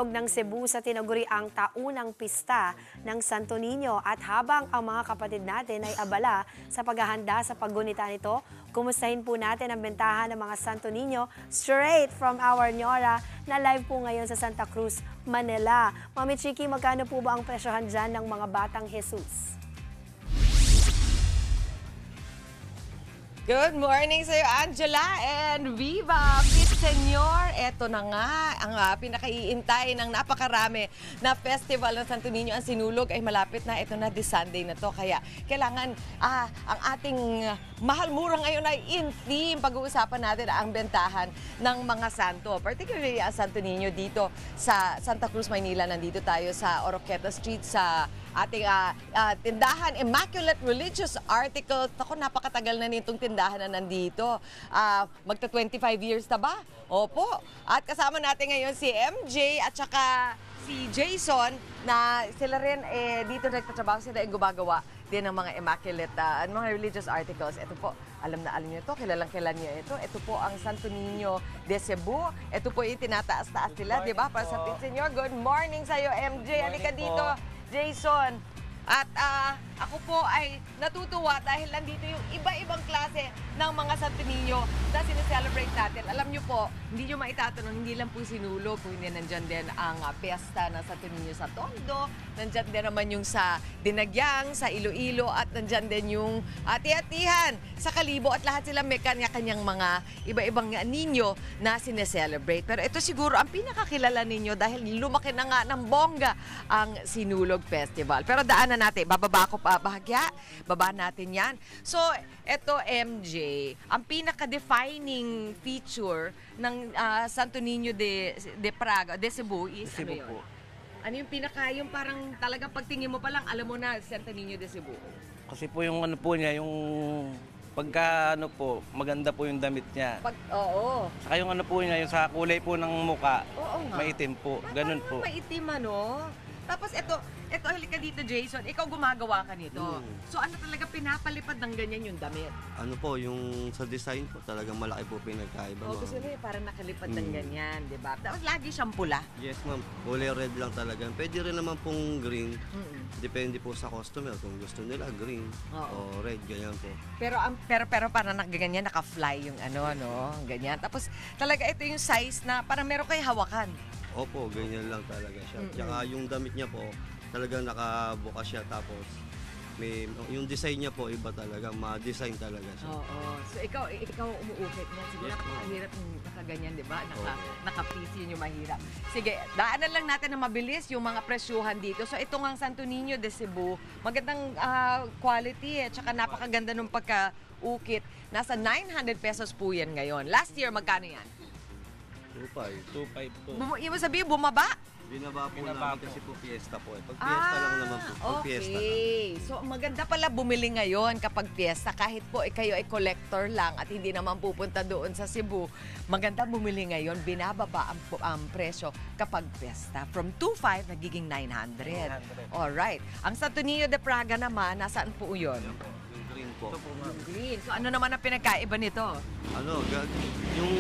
sinulog ng Cebu sa tinaguriang taunang pista ng Santo Niño at habang ang mga kapatid natin ay abala sa paghahanda sa paggunita nito, kumustahin po natin ang bentahan ng mga Santo Niño straight from our Nyora na live po ngayon sa Santa Cruz, Manila. Mami Chiki, magkano po ba ang presyohan dyan ng mga batang Jesus? Good morning sa'yo, Angela and Viva! Fit Senyor, eto na nga ang pinakaiintay ng napakarami na festival ng Santo Niño. Ang sinulog ay malapit na, ito na this Sunday na to. Kaya kailangan ang ating mahal mura ngayon ay in theme. Pag-uusapan natin ang bentahan ng mga santo. Particularly ang Santo Niño dito sa Santa Cruz, Maynila. Nandito tayo sa Oroqueta Street sa ating tindahan, Immaculate Religious Articles. Ako, napakatagal na nitong tindahan na nandito. Magta 25 years na ba? Opo. At kasama natin ngayon si MJ at saka si Jason na sila rin dito nagtatrabaho, sila yung gumagawa din ng mga immaculate, mga religious articles. Ito po, alam na alam niyo ito, kilalang-kilala niyo ito. Ito po ang Santo Niño de Cebu. Ito po yung tinataas-taas nila, di ba? Para sa Senyor, good morning sa'yo, MJ. Halika dito, Jason. At ako po ay natutuwa dahil nandito yung iba-ibang klase ng mga Santo Niño na sineselebrate natin. Alam nyo po, hindi nyo maitatanong, hindi lang po sinulog, kung hindi nandyan din ang piyesta ng Santo Niño sa Tondo, nandyan din naman yung sa Dinagyang, sa Iloilo, at nandyan din yung Ati-Atihan sa Kalibo, at lahat sila may kanya-kanyang mga iba-ibang ninyo na sineselebrate. Pero ito siguro ang pinakakilala ninyo dahil lumaki na nga ng bongga ang Sinulog Festival. Pero daanan natin, bababa ko pa bahagya, baba natin yan. So, ito MJ, ang pinaka-defining feature ng Santo Niño de Praga, de Cebu is ano yun? Ano yung pinaka, yung parang talagang pagtingin mo pa lang, alam mo na, Santo Niño de Cebu? Kasi po yung ano po niya, yung pagka ano po, maganda po yung damit niya. Oo. Saka yung ano po niya, yung sa kulay po ng muka, Oo nga. maitim po, ganun po. Maitim ano? Tapos ito, halika dito Jason, ikaw gumagawa ka nito. So ano talaga pinapalipad ng ganyan yung damit? Ano po, yung sa design po, talagang malaki po pinagkaiba. O gusto nyo parang nakalipad ng ganyan, di ba? Tapos lagi siyang pula. Yes ma'am, kulay red lang talaga. Pwede rin naman pong green. Depende po sa customer kung gusto nila green o red, ganyan po. Pero parang ganyan, naka-fly yung ano, no? Ganyan. Tapos talaga ito yung size na parang meron kayo hawakan. Opo, ganyan lang talaga siya. Tsaka yung damit niya po, talagang nakabuka siya, tapos yung design niya po iba talaga, ma-design talaga siya. Oo. So ikaw umuukit niya. Sige, napakahirap yung nakaganyan, di ba? Naka-piece yun yung mahirap. Sige, daanan lang natin na mabilis yung mga presyuhan dito. So ito nga ang Santo Niño de Cebu, magandang quality tsaka napakaganda nung pagka-ukit. Nasa 900 pesos po yan ngayon. Last year, magkano yan? 2.5 po. Ibig sabihin, bumaba? Binaba po namin kasi po fiesta po. Pag fiesta lang naman po. Pag fiesta lang. Okay. So, maganda pala bumili ngayon kapag fiesta. Kahit po kayo ay collector lang at hindi naman pupunta doon sa Cebu, maganda bumili ngayon. Binababa ang presyo kapag fiesta. From 2.5, nagiging 900. Alright. Ang Santo Niño de Praga naman, nasaan po yun? Yung green po. Yung green. So, ano naman ang pinagkaiba nito? Ano, yung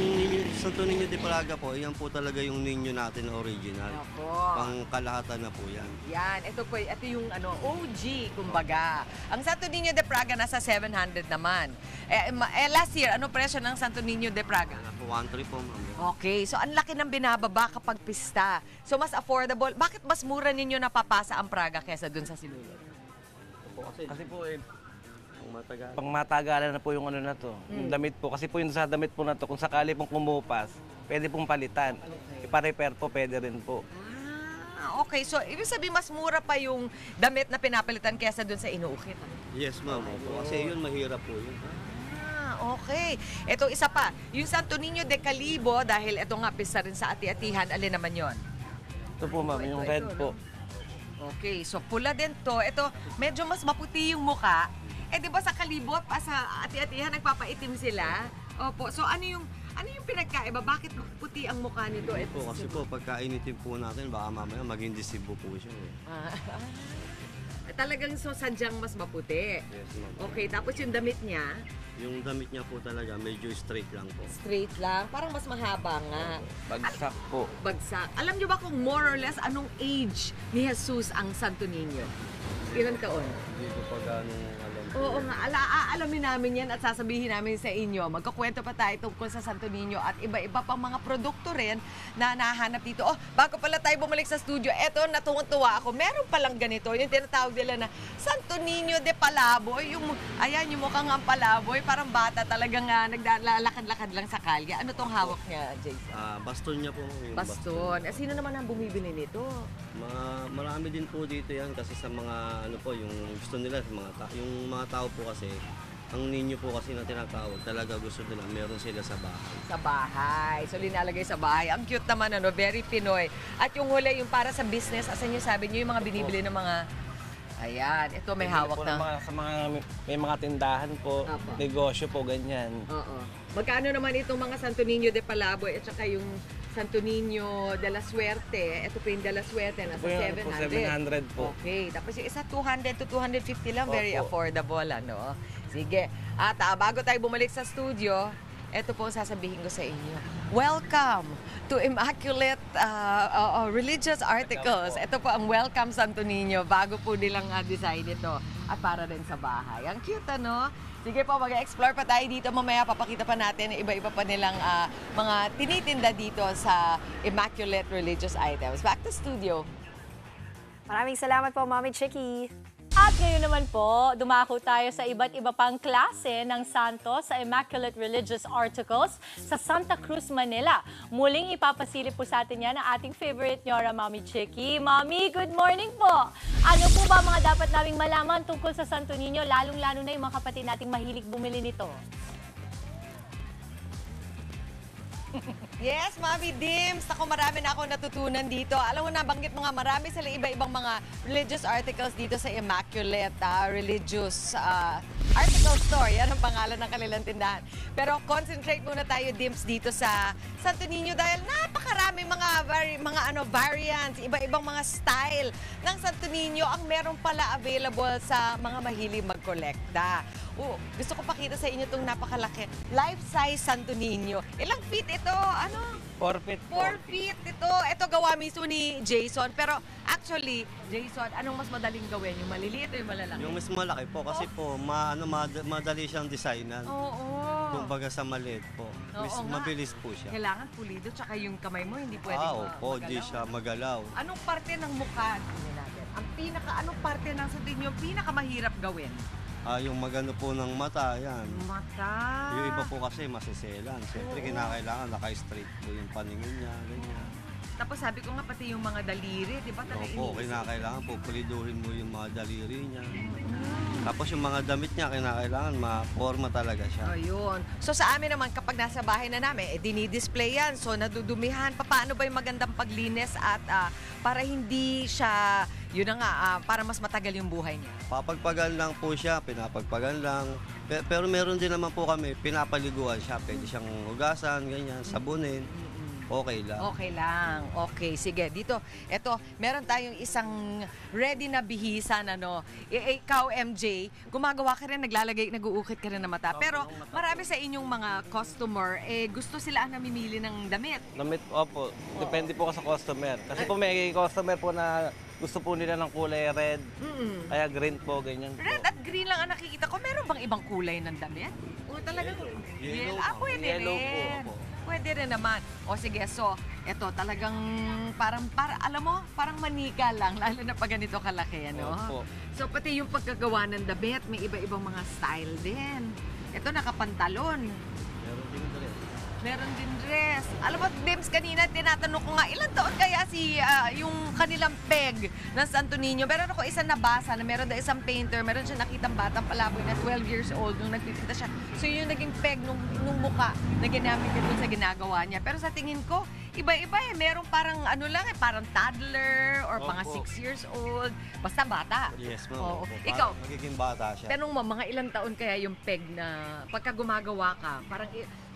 Santo Niño de Praga po, yan po talaga yung ninyo natin na original. Ako. Pangkalahatan na po yan. Yan, ito yung OG, kumbaga. Ang Santo Niño de Praga nasa 700 naman. Last year, ano presyo ng Santo Niño de Praga? 1.3 po, ma'am. Okay, so ang laki ng binababa kapag pista. So mas affordable. Bakit mas mura ninyo napapasa ang Praga kesa dun sa Sinulog? Kasi po Matagal. pang matagalan na po yung ano na to, yung damit po. Kasi po yung sa damit po na to, kung sakali pong kumupas, pwede pong palitan. Ipa-repair po, pwede rin po. Okay. So ibig sabihin mas mura pa yung damit na pinapalitan kesa dun sa inuukit. Yes, ma'am. Kasi yun, mahirap po yun. Okay. Ito isa pa, yung Santo Niño de Calibo, dahil ito nga pista rin sa Ati-Atihan, alin naman yon? Ito po ma'am, yung red po. Okay, so pula din to. Ito, medyo mas maputi yung muka. Di ba sa Kalibo, sa Ati-Atihan, nagpapaitim sila? Opo. So ano yung pinagkaiba? Bakit puti ang mukha nito? Po, kasi po, pagkainitin po natin, baka mamaya maging disibo po siya. Talagang so sadyang mas maputi. Yes, ma'am. Okay, tapos yung damit niya? Yung damit niya po talaga, medyo straight lang po. Straight lang, parang mas mahaba nga. Bagsak po. Bagsak. Alam niyo ba kung more or less anong age ni Jesus ang Santo Niño? Ilang taon? Hindi ko pa ganong alam. Oo nga, aalamin namin yan at sasabihin namin sa inyo. Magkakwento pa tayo tungkol sa Santo Niño at iba-iba pang mga produkto rin na nahanap dito. Oh, bago pala tayo bumalik sa studio, eto, natuwa ako. Meron palang ganito, yung tinatawag nila na Santo Niño de Palaboy. Ayan, yung mukhang ang palaboy, parang bata talagang naglalakad-lakad lang sa kalye. Ano tong hawak niya, Jason? Baston niya po. Yung Baston. Sino naman ang bumibili nito? Marami din po dito yan kasi sa mga ano po, yung gusto nila, yung mga tao po kasi, ang ninyo po kasi na tinatawag, talaga gusto nila, meron sila sa bahay. Sa bahay. So, linalagay sa bahay. Ang cute naman, ano, very Pinoy. At yung huli, yung para sa business, asan yung sabi nyo, yung mga binibili ng mga... Ayan, ito may hawak Po na. sa mga, may mga tindahan po, Apo. negosyo po, ganyan. Oo. Magkano naman itong mga Santo Niño de Palaboy at saka yung Santo Niño de la Suerte? Ito po yung de la Suerte, nasa Po yun, 700. 700 po. Okay. Tapos yung isa 200 to 250 lang, very Opo. affordable, ano? Sige. At bago tayo bumalik sa studio, ito po ang sasabihin ko sa inyo. Welcome to Immaculate Religious Articles. Ito po ang Welcome Santo Niño. Bago po nilang design ito. At para rin sa bahay. Ang cute, ano? Sige po, mag-explore pa tayo dito. Mamaya papakita pa natin iba-iba pa nilang mga tinitinda dito sa Immaculate Religious Items. Back to studio. Maraming salamat po, Mami Chicky. At ngayon naman po, dumako tayo sa iba't iba pang klase ng santo sa Immaculate Religious Articles sa Santa Cruz, Manila. Muling ipapasilip po sa atin yan ang ating favorite Nyora, Mami Chicky. Mami, good morning po! Ano po ba mga dapat naming malaman tungkol sa Santo Niño, lalong-lalo na yung mga kapatid nating mahilig bumili nito? Yes, Mami Dims. Ako, marami na ako natutunan dito. Alam mo, nabanggit mo nga, marami sila iba-ibang mga religious articles dito sa Immaculate Religious Article Store. Yan ang pangalan ng kanilang tindahan. Pero concentrate muna tayo, Dims, dito sa Santo Niño dahil napakarami mga variants, iba-ibang mga style ng Santo Niño ang meron pala available sa mga mahilig mag-kolekta. Gusto ko pakita sa inyo itong napakalaki. Life-size Santo Niño. Ilang feet ito? Ano? 4 feet po. 4 feet ito. Ito gawa mismo ni Jason. Pero actually, Jason, anong mas madaling gawin? Yung maliliit o yung malalaki? Yung mas malaki po kasi po, madali siyang designan. Oo. Kumbaga sa maliit po. Oo nga. Mabilis po siya. Kailangan pulido, tsaka yung kamay mo hindi pwede Opo, di siya magalaw. Anong parte ng mukha natin? Anong parte ng Santo Niño yung pinakamahirap gawin? Yung magano po ng mata, yan. Mata. Yung iba po kasi masiselan. Siyempre, kinakailangan naka-straight po yung paningin niya, ganyan. Tapos sabi ko nga pati yung mga daliri, di ba? Opo, kinakailangan po, puliduhin mo yung mga daliri niya. Tapos yung mga damit niya, kinakailangan ma-forma talaga siya. Ayun. So sa amin naman, kapag nasa bahay na namin, dinidisplay yan. So nadudumihan. Paano ba yung magandang paglinis at para hindi siya, yun na nga, para mas matagal yung buhay niya? Papagpagan lang po siya, pinapagpagan lang. Pero meron din naman po kami, pinapaliguan siya. Pwede siyang hugasan, ganyan, sabunin. Okay lang. Okay lang. Okay, sige. Dito, eto, meron tayong isang ready na bihisan, ano. Ikaw, MJ, gumagawa ka rin, nag-uukit ka rin ng mata. Pero marami sa inyong mga customer, gusto sila ang namimili ng damit. Damit, opo. Depende po sa customer. Kasi po may customer po na gusto po nila ng kulay red, kaya green po, ganyan po. Red at green lang ang nakikita ko. Meron bang ibang kulay ng damit? O talagang Yellow. pwede Yellow po, rin. opo. Pwede rin naman. O sige, so, eto talagang alam mo, parang manika lang, lalo na pag ganito kalaki, ano? Opo. So, pati yung pagkagawa ng damit, may iba-ibang mga style din. Ito, nakapantalon. Meron din dress. Meron din dress. Alam mo, Dims, kanina tinatanong ko nga, ilang taon kaya yung kanilang peg ng Santo Niño? Meron ako isang nabasa na meron daw isang painter, meron siya nakitang batang palaboy na 12 years old nung nagpipinta siya. So yun yung naging peg nung muka na ginamit niya sa ginagawa niya. Pero sa tingin ko, iba-iba meron parang parang toddler or mga Opo. 6 years old. Basta bata. Yes, ma'am. Oo. Opo. Ikaw, Magiging bata siya. tanong mo, mga ilang taon kaya yung peg na pagka gumagawa ka, parang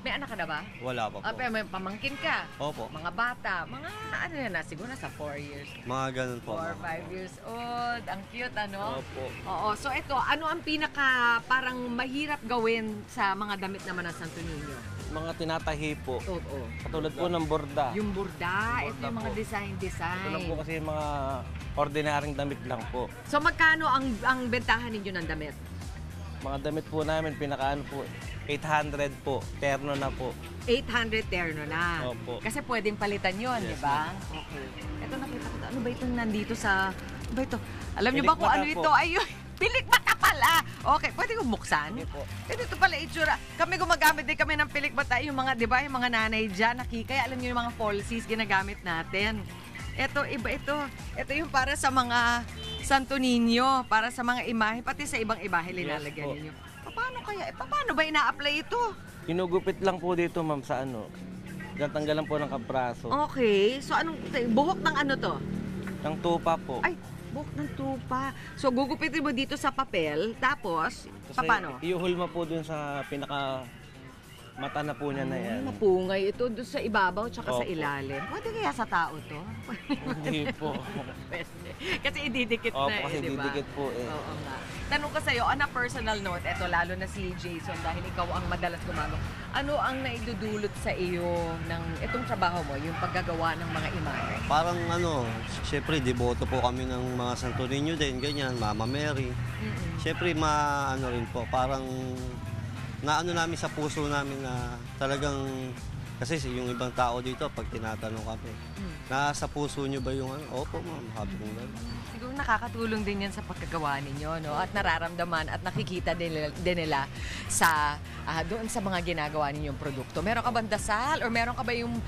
May anak ka na ba? Wala pa po. Pero may pamangkin ka. Opo. Mga bata, mga ano yan na, siguro nasa 4 years. Mga ganun po. 4, 5 years old. Ang cute, ano? Opo. Oo. So ito, ano ang pinaka parang mahirap gawin sa mga damit naman ng Santo Niño? Mga tinatahi po. Oo. Katulad po ng borda. Yung burda, ito Borda yung mga po. design-design. Ito lang po kasi yung mga ordinaryong damit lang po. So magkano ang bentahan ninyo ng damit? Mga damit po namin, pinakaano po, 800 po, terno na po. 800 terno na. Opo. Kasi pwedeng palitan yun, di ba? Okay. Ito nakita ko. Ano ba itong nandito sa... Ano ba ito? Alam niyo ba kung Pilikmata ano po. ito? Ayun. Pilikmata pala! Okay, pwede kong buksan? Sige po. Ito pala itsura. Kami gumagamit din kami ng pilikmata. Yung mga, di ba, yung mga nanay dyan, nakikaya. Alam niyo yung mga falsies ginagamit natin. Ito, iba ito. Ito yung para sa mga Santo Niño, para sa mga imahe, pati sa ibang imahe linalagyan po. ninyo. Paano kaya? Paano ba ina-apply ito? Kinugupit lang po dito, ma'am, sa ano. Tanggalan po ng kabraso. Okay. So, anong buhok ng ano to? Ng tupa po. Ay, buhok ng tupa. So, gugupitin mo dito sa papel, tapos, Kasi paano? iuhulma po dun sa pinaka mata na po niya na yan. Mapungay ito doon sa ibabaw tsaka sa Opo. ilalim. Pwede kaya sa tao to? Hindi po. Pwede. Kasi ididikit Opo, na kasi di ba? didikit po eh. Oo nga. Tanong ko sa'yo, on a personal note, eto lalo na si Jason dahil ikaw ang madalas gumagawa. Ano ang naidudulot sa iyo ng itong trabaho mo, yung paggagawa ng mga imahe? Parang ano, syempre, deboto po kami ng mga Santo Niño din, ganyan, Mama Mary. Syempre, ano rin po, parang naano namin sa puso namin na talagang, kasi yung ibang tao dito, pag tinatanong kami, nasa puso nyo ba yung ano? Opo, ma'am, habi kong gano'n. Siguro nakakatulong din yan sa pagkagawa ninyo, no? At nararamdaman at nakikita din nila sa doon sa mga ginagawa ninyong produkto. Meron ka bang dasal or meron ka ba yung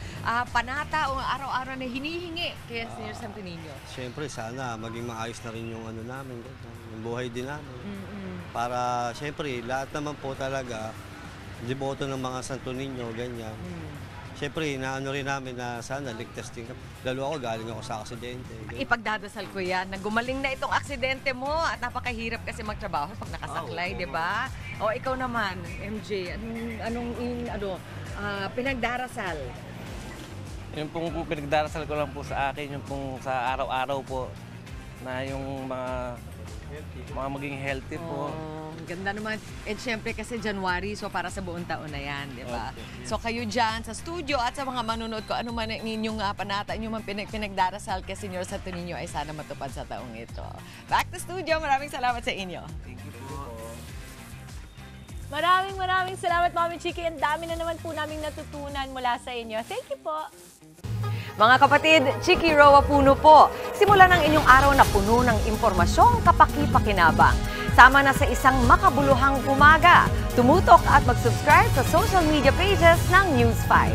panata o araw-araw na hinihingi kay Sr. Santo Niño? Syempre, sana maging maayos na rin yung ano namin, ganyan, yung buhay din namin. Para, syempre, lahat naman po talaga, deboto ng mga Santo Niño, ganyan. Syempre, naano rin namin na sana ligtas din kami. Lalo ako, galing ako sa aksidente. ganyan. Ipagdadasal ko yan na gumaling na itong aksidente mo at napakahirap kasi magtrabaho pag nakasaklay, Oo, di ba? O ikaw naman, MJ, anong pinagdarasal? Yung pong pinagdarasal ko lang po sa akin, yung pong sa araw-araw po, na yung mga maging healthy po. Oh, ang ganda naman. And syempre kasi January, so para sa buong taon na yan, di ba? So kayo dyan sa studio at sa mga manunood ko, ano man ang inyong panata, inyong mga pinagdarasal kay Sr. Santo Niño ay sana matupad sa taong ito. Back to studio, maraming salamat sa inyo. Maraming salamat, Mami Chiki. Ang dami na naman po naming natutunan mula sa inyo. Thank you po. Mga kapatid, Chiki Roa Puno po. Simulan ang inyong araw na puno ng impormasyong kapaki-pakinabang. Sama na sa isang makabuluhang umaga. Tumutok at mag-subscribe sa social media pages ng News 5.